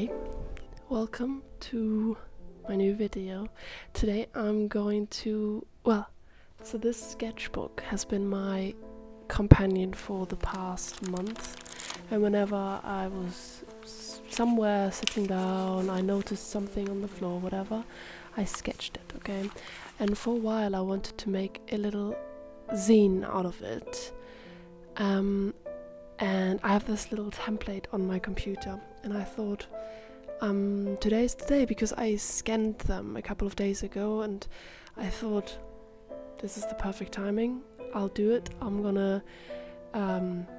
Hi, welcome to my new video. Today I'm going to, so this sketchbook has been my companion for the past month, and whenever I was somewhere sitting down, I noticed something on the floor, whatever, I sketched it, okay? And for a while I wanted to make a little zine out of it. And I have this little template on my computer, and I thought, today's the day, because I scanned them a couple of days ago, and I thought, this is the perfect timing, I'll do it. I'm gonna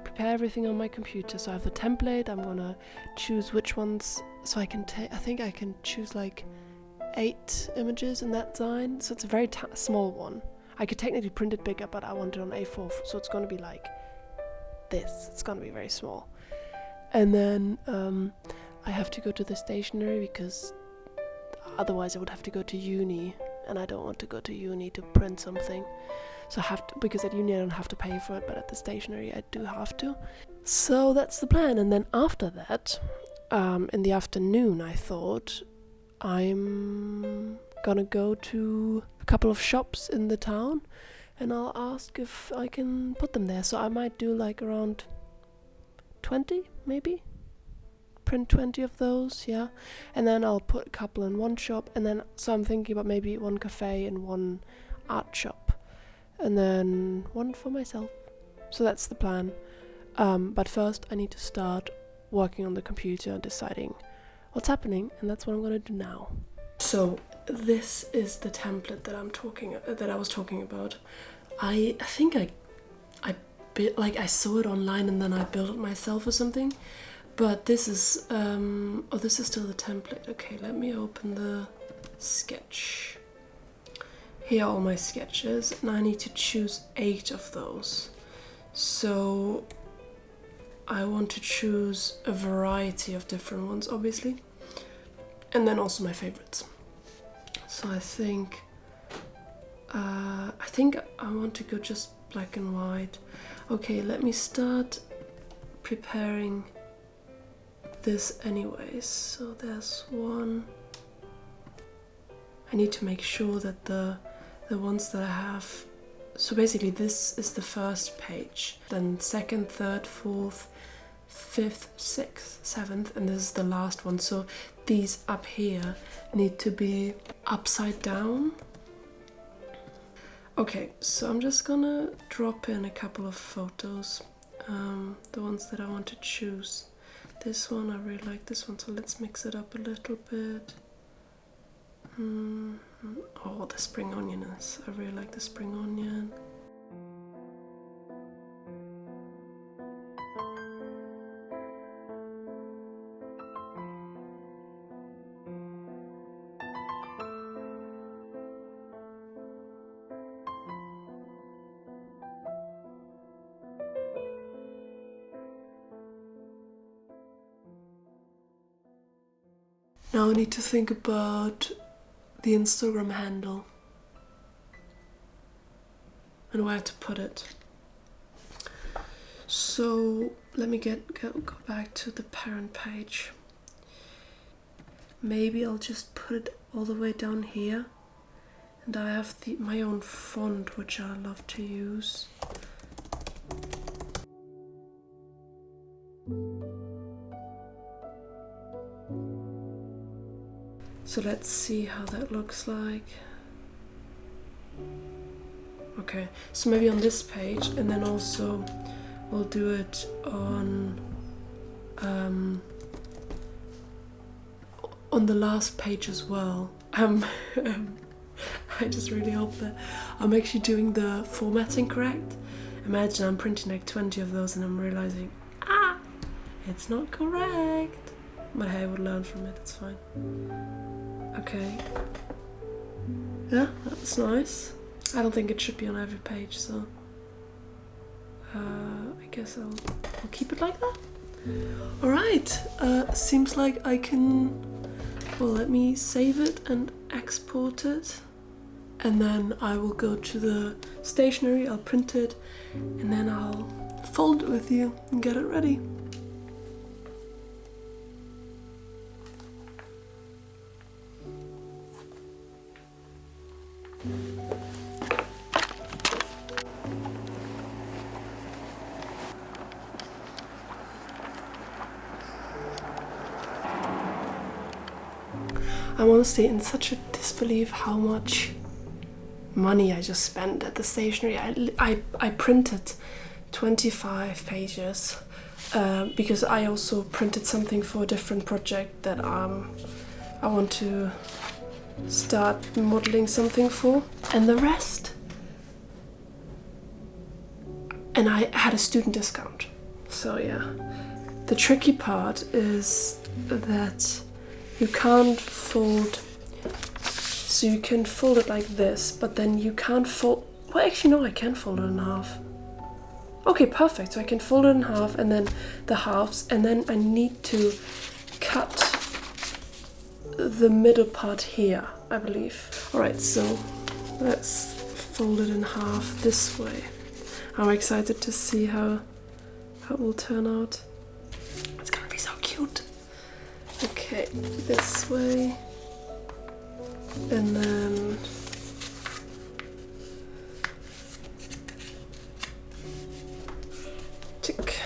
prepare everything on my computer, so I have the template. I'm gonna choose which ones, so I think I can choose like 8 images in that zine, so it's a very small one. I could technically print it bigger, but I want it on A4, so it's gonna be like this. It's gonna be very small. And then I have to go to the stationery, because otherwise I would have to go to uni, and I don't want to go to uni to print something. So I have to, because at uni I don't have to pay for it, but at the stationery I do have to. So that's the plan. And then after that, in the afternoon, I thought I'm gonna go to a couple of shops in the town, and I'll ask if I can put them there. So I might do like around 20, maybe? Print 20 of those, yeah. And then I'll put a couple in one shop, and then, so I'm thinking about maybe one cafe and one art shop, and then one for myself. So that's the plan. But first I need to start working on the computer and deciding what's happening, and that's what I'm gonna do now. So this is the template that I was talking about. I think I saw it online and then I built it myself or something. But this is this is still the template. Okay, let me open the sketch. Here are all my sketches, and I need to choose 8 of those. So I want to choose a variety of different ones, obviously, and then also my favorites. So I think I want to go just black and white. Okay, let me start preparing this anyways. So there's one. I need to make sure that the ones that I have, so basically this is the first page, then 2nd, 3rd, 4th, 5th, 6th, 7th, and this is the last one. So these up here need to be upside down. Okay, so I'm just gonna drop in a couple of photos, the ones that I want to choose. This one, I really like this one, so let's mix it up a little bit. Oh, the spring onion is, I really like the spring onion. Now I need to think about the Instagram handle and where to put it. So let me go back to the parent page. Maybe I'll just put it all the way down here, and I have my own font, which I love to use. So let's see how that looks like. Okay, so maybe on this page, and then also we'll do it on the last page as well. I just really hope that I'm actually doing the formatting correct. Imagine I'm printing like 20 of those and I'm realizing, it's not correct. But hey, I would learn from it, it's fine. Okay. Yeah, that's nice. I don't think it should be on every page, so I guess I'll keep it like that. Alright, seems like I can, well, let me save it and export it, and then I will go to the stationery, I'll print it, and then I'll fold it with you and get it ready. I'm honestly in such a disbelief how much money I just spent at the stationery. I printed 25 pages because I also printed something for a different project that I want to start modeling something for, and the rest. And I had a student discount. So yeah, the tricky part is that you can't fold, so you can fold it like this, but then you can't fold, well actually no, I can fold it in half. Okay, perfect, so I can fold it in half and then the halves, and then I need to cut the middle part here, I believe. Alright, so let's fold it in half this way. I'm excited to see how it will turn out. It's gonna be so cute. Okay, this way, and then tick.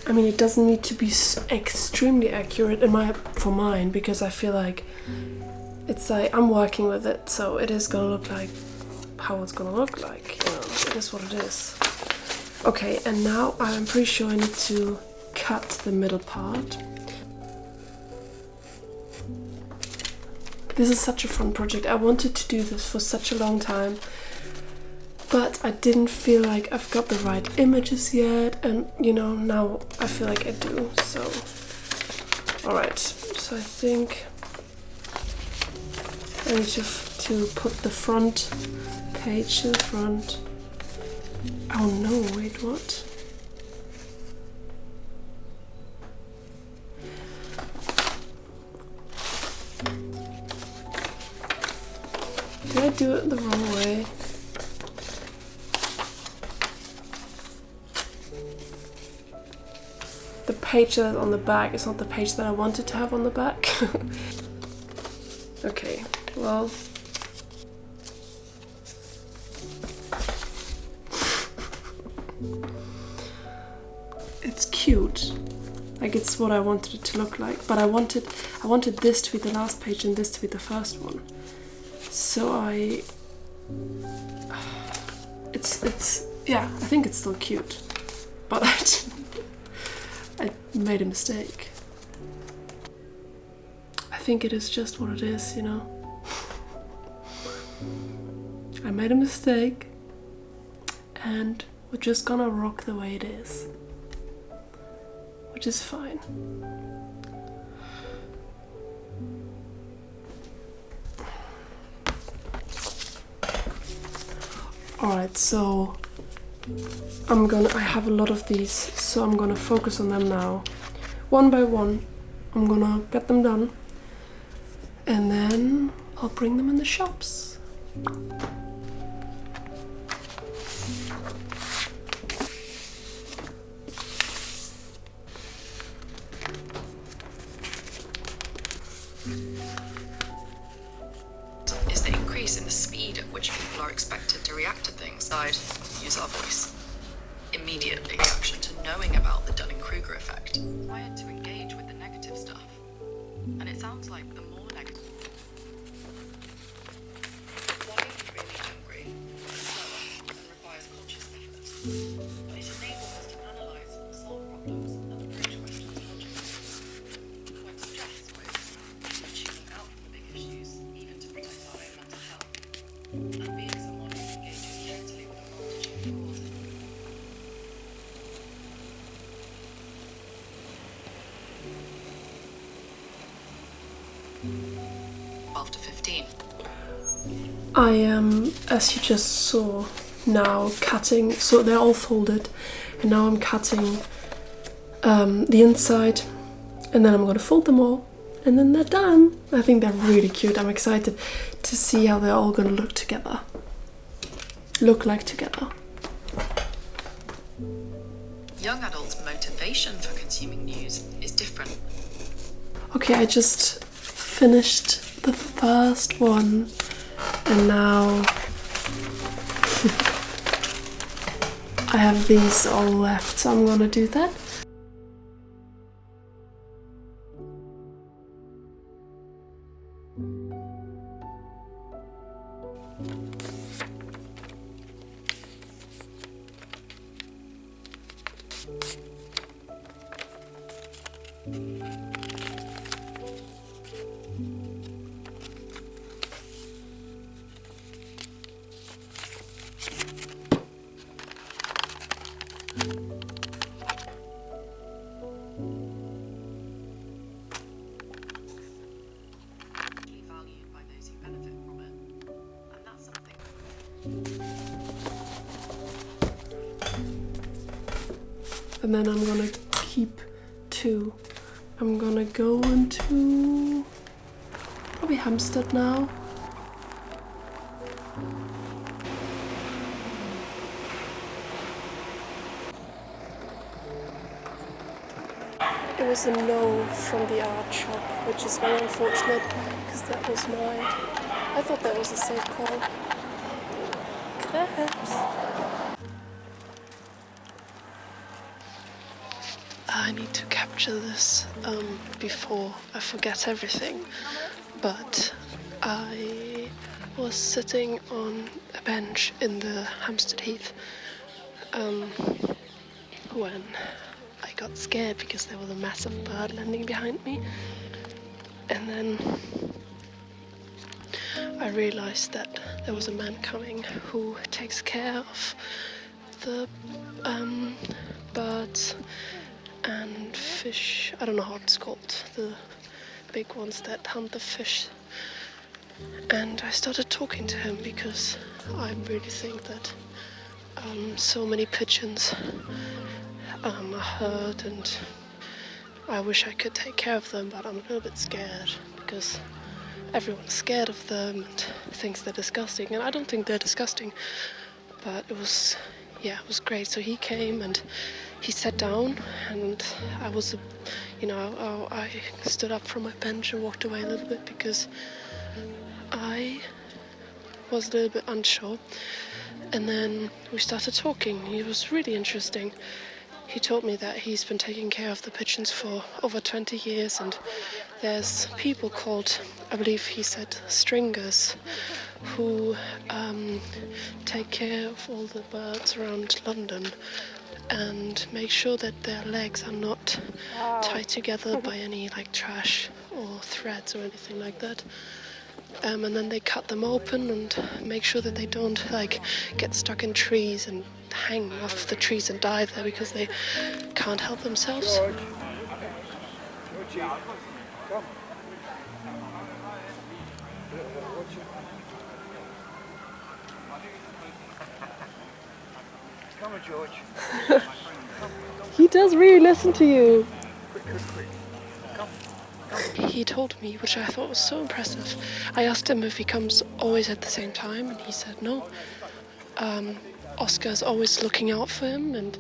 I mean, it doesn't need to be extremely accurate for mine, because I feel like it's like I'm working with it, so it is gonna look like how it's gonna look like, you know, it is what it is. Okay, and now I'm pretty sure I need to cut the middle part. This is such a fun project. I wanted to do this for such a long time, but I didn't feel like I've got the right images yet, and you know, now I feel like I do, so. Alright, so I think I need to put the front page to the front. Oh no, wait, what? Did I do it the wrong way? The page that is on the back is not the page that I wanted to have on the back. Okay, well. It's cute. Like, it's what I wanted it to look like, but I wanted this to be the last page and this to be the first one. So it's yeah, I think it's still cute, but I made a mistake. I think it is just what it is, you know. I made a mistake, and we're just gonna rock the way it is, which is fine. Alright, so I have a lot of these, so I'm gonna focus on them now. One by one, I'm gonna get them done, and then I'll bring them in the shops. Is the increase in the speed at which people are expected to react to things. I'd use our voice. Immediately reaction to knowing about the Dunning-Kruger effect. Wired to engage with the negative stuff. And it sounds like the more negative. Why are you really angry? It's slower and requires conscious effort. But it enables us to analyse and solve problems and approach questions logically. When stress grows, we're tuning out from the big issues, even to protect our own mental health. And being someone who engages totally with a multitude of causes. After 15. I am, as you just saw, now cutting, so they're all folded, and now I'm cutting the inside, and then I'm gonna fold them all, and then they're done. I think they're really cute. I'm excited to see how they're all gonna look together. Look like together. Young adults' motivation for consuming news is different. Okay, I just finished the first one and now I have these all left, so I'm gonna do that. Valued by those who benefit from it, and that's something. And then I'm gonna keep 2. I'm gonna go into probably Hampstead now. It was a no from the art shop, which is very unfortunate because that was I thought that was a safe call. Crabs. I need to capture this before I forget everything, but I was sitting on a bench in the Hampstead Heath when I got scared because there was a massive bird landing behind me, and then I realized that there was a man coming who takes care of the birds and fish. I don't know how it's called, the big ones that hunt the fish. And I started talking to him because I really think that so many pigeons are hurt, and I wish I could take care of them, but I'm a little bit scared because everyone's scared of them and thinks they're disgusting, and I don't think they're disgusting, but it was great. So he came and he sat down, and I stood up from my bench and walked away a little bit because I was a little bit unsure. And then we started talking. He was really interesting. He told me that he's been taking care of the pigeons for over 20 years, and there's people called, I believe he said, stringers, who take care of all the birds around London and make sure that their legs are not tied together by any like trash or threads or anything like that. And then they cut them open and make sure that they don't like get stuck in trees and hang off the trees and die there because they can't help themselves. Come on, George. He does really listen to you. Quick. Come. He told me, which I thought was so impressive. I asked him if he comes always at the same time, and he said no. Oscar's always looking out for him, and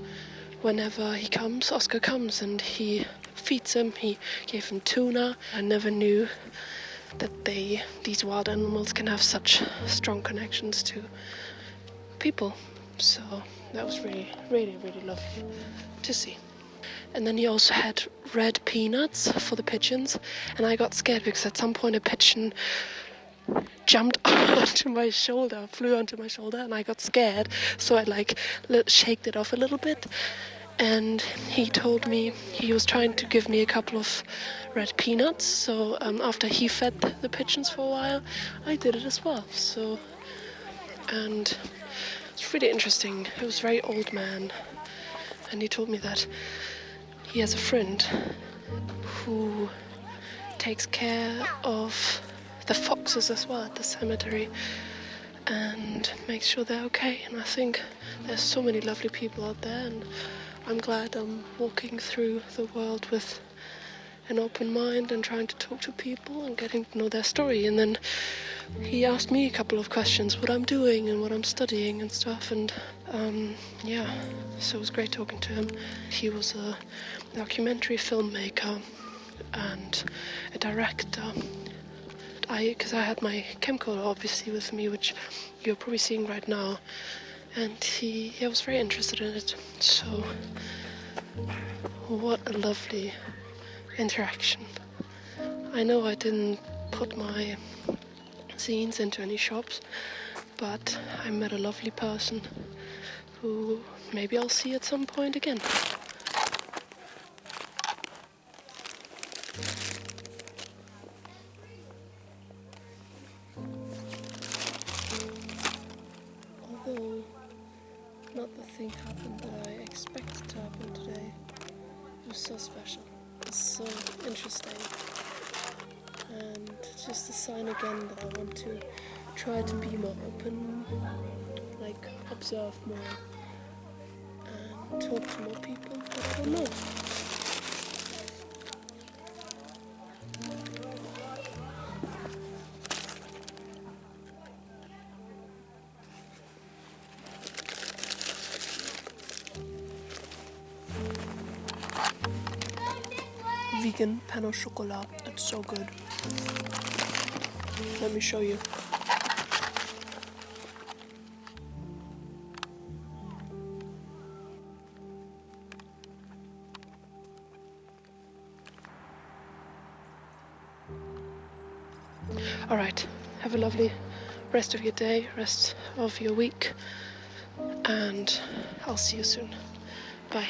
whenever he comes, Oscar comes and he feeds him. He gave him tuna. I never knew that these wild animals can have such strong connections to people. So that was really, really, really lovely to see. And then he also had red peanuts for the pigeons, and I got scared because at some point a pigeon jumped onto my shoulder, flew onto my shoulder, and I got scared, so I shaked it off a little bit. And he told me he was trying to give me a couple of red peanuts, so after he fed the pigeons for a while, I did it as well. And it's really interesting. He was a very old man, and he told me that he has a friend who takes care of the foxes as well at the cemetery and makes sure they're okay. And I think there's so many lovely people out there, and I'm glad I'm walking through the world with an open mind and trying to talk to people and getting to know their story. And then he asked me a couple of questions, what I'm doing and what I'm studying and stuff, and so it was great talking to him. He was a documentary filmmaker, and a director. Because I had my camcorder obviously with me, which you're probably seeing right now, and he was very interested in it. So what a lovely interaction. I know I didn't put my zines into any shops, but I met a lovely person who maybe I'll see at some point again. Although not the thing happened that I expected to happen today, it was so special. It was so interesting. And just a sign again that I want to try to be more open, like observe more and talk to more people, but I don't know. Vegan pan au chocolat, it's so good. Let me show you. Alright, have a lovely rest of your day, rest of your week, and I'll see you soon. Bye.